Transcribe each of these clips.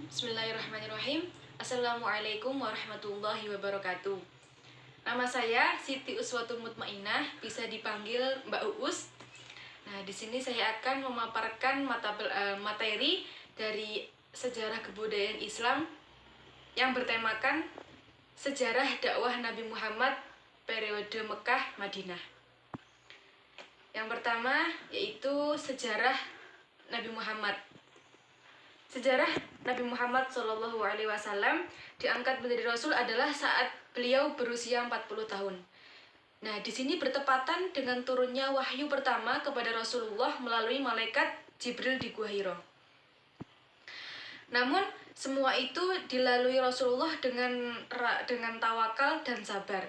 Bismillahirrahmanirrahim. Assalamualaikum warahmatullahi wabarakatuh. Nama saya Siti Uswatul Mutmainah, bisa dipanggil Mbak Uus. Nah, di sini saya akan memaparkan materi dari sejarah kebudayaan Islam yang bertemakan sejarah dakwah Nabi Muhammad periode Mekah Madinah. Yang pertama yaitu sejarah Nabi Muhammad. Sejarah Nabi Muhammad SAW diangkat menjadi Rasul adalah saat beliau berusia 40 tahun. Nah, di sini bertepatan dengan turunnya wahyu pertama kepada Rasulullah melalui malaikat Jibril di Gua Hiro. Namun, semua itu dilalui Rasulullah dengan tawakal dan sabar.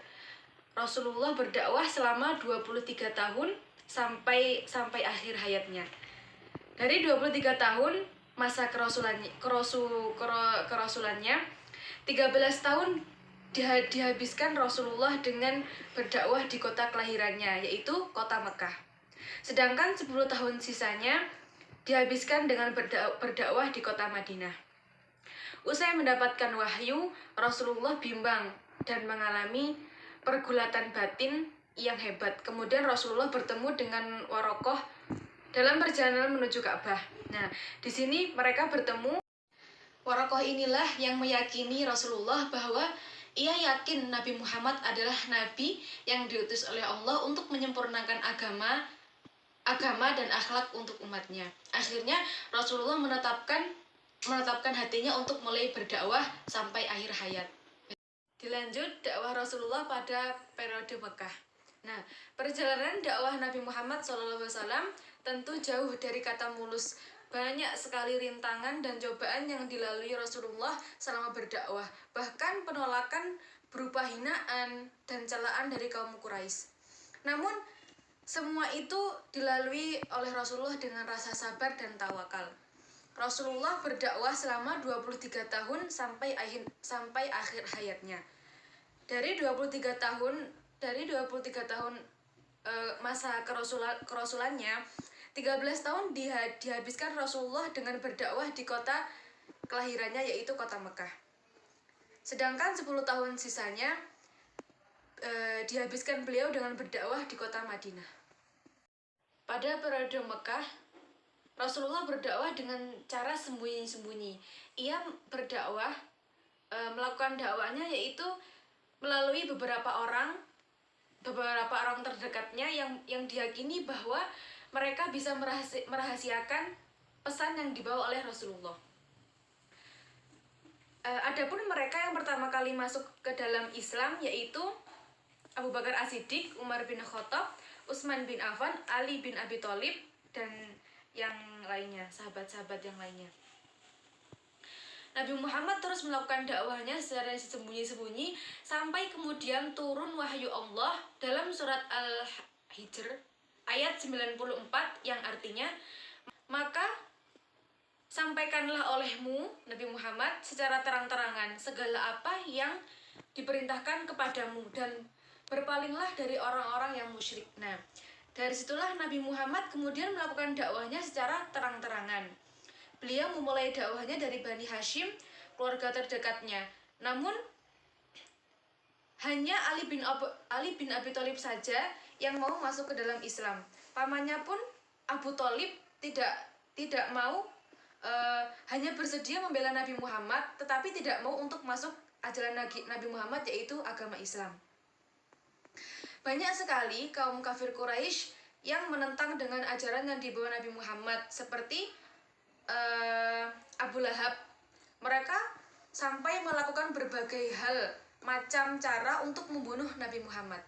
Rasulullah berdakwah selama 23 tahun sampai akhir hayatnya. Dari 23 tahun masa kerasulannya 13 tahun dihabiskan Rasulullah dengan berdakwah di kota kelahirannya, yaitu kota Mekah. Sedangkan 10 tahun sisanya dihabiskan dengan berdakwah di kota Madinah. Usai mendapatkan wahyu, Rasulullah bimbang dan mengalami pergulatan batin yang hebat. Kemudian Rasulullah bertemu dengan Warokoh dalam perjalanan menuju Ka'bah. Nah, di sini mereka bertemu. Warokoh inilah yang meyakini Rasulullah bahwa ia yakin Nabi Muhammad adalah Nabi yang diutus oleh Allah untuk menyempurnakan agama dan akhlak untuk umatnya. Akhirnya Rasulullah menetapkan hatinya untuk mulai berdakwah sampai akhir hayat. Dilanjut dakwah Rasulullah pada periode Mekah. Nah, perjalanan dakwah Nabi Muhammad SAW tentu jauh dari kata mulus. Banyak sekali rintangan dan cobaan yang dilalui Rasulullah selama berdakwah. Bahkan penolakan berupa hinaan dan celaan dari kaum Quraisy. Namun, semua itu dilalui oleh Rasulullah dengan rasa sabar dan tawakal. Rasulullah berdakwah selama 23 tahun sampai akhir hayatnya. Dari 23 tahun masa kerasulannya, 13 tahun dihabiskan Rasulullah dengan berdakwah di kota kelahirannya, yaitu kota Mekah. Sedangkan 10 tahun sisanya dihabiskan beliau dengan berdakwah di kota Madinah. Pada periode Mekah, Rasulullah berdakwah dengan cara sembunyi-sembunyi. Ia berdakwah, melakukan dakwahnya yaitu melalui beberapa orang terdekatnya yang diyakini bahwa mereka bisa merahasiakan pesan yang dibawa oleh Rasulullah. Adapun mereka yang pertama kali masuk ke dalam Islam yaitu Abu Bakar As-Siddiq, Umar bin Khattab, Utsman bin Affan, Ali bin Abi Thalib, dan yang lainnya, sahabat-sahabat yang lainnya. Nabi Muhammad terus melakukan dakwahnya secara sembunyi-sembunyi sampai kemudian turun wahyu Allah dalam surat Al-Hijr ayat 94 yang artinya, "Maka sampaikanlah olehmu Nabi Muhammad secara terang-terangan segala apa yang diperintahkan kepadamu dan berpalinglah dari orang-orang yang musyrik." Nah, dari situlah Nabi Muhammad kemudian melakukan dakwahnya secara terang-terangan. Beliau memulai dakwahnya dari Bani Hashim, keluarga terdekatnya. Namun hanya Ali bin Abi Thalib saja yang mau masuk ke dalam Islam. Pamannya pun Abu Thalib tidak mau, hanya bersedia membela Nabi Muhammad, tetapi tidak mau untuk masuk ajaran Nabi Muhammad, yaitu agama Islam. Banyak sekali kaum kafir Quraisy yang menentang dengan ajaran yang dibawa Nabi Muhammad, seperti Abu Lahab. Mereka sampai melakukan berbagai hal macam cara untuk membunuh Nabi Muhammad.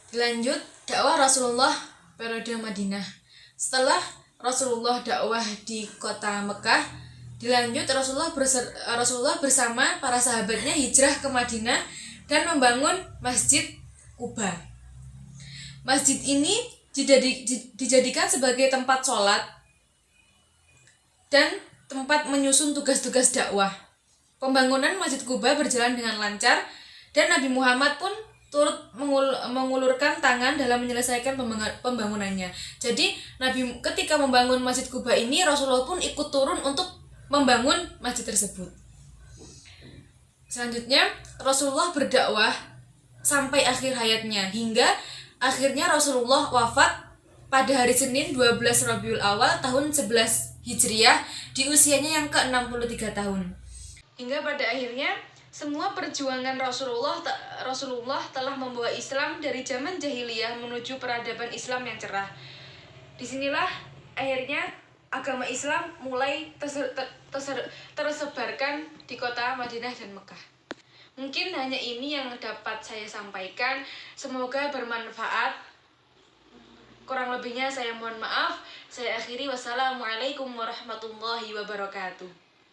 Dilanjut dakwah Rasulullah periode Madinah. Setelah Rasulullah dakwah di kota Mekah, dilanjut Rasulullah bersama para sahabatnya hijrah ke Madinah dan membangun Masjid Quba. Masjid ini dijadikan sebagai tempat sholat dan tempat menyusun tugas-tugas dakwah. Pembangunan Masjid Quba berjalan dengan lancar dan Nabi Muhammad pun turut mengulurkan tangan dalam menyelesaikan pembangunannya. Jadi ketika membangun Masjid Quba ini, Rasulullah pun ikut turun untuk membangun masjid tersebut. Selanjutnya, Rasulullah berdakwah sampai akhir hayatnya, hingga akhirnya Rasulullah wafat pada hari Senin 12 Rabiul Awal tahun 11 Hijriah di usianya yang ke-63 tahun. Hingga pada akhirnya semua perjuangan Rasulullah telah membawa Islam dari zaman jahiliyah menuju peradaban Islam yang cerah. Disinilah akhirnya agama Islam mulai tersebarkan di kota Madinah dan Mekah. Mungkin hanya ini yang dapat saya sampaikan. Semoga bermanfaat. Kurang lebihnya saya mohon maaf. Saya akhiri. Wassalamualaikum warahmatullahi wabarakatuh.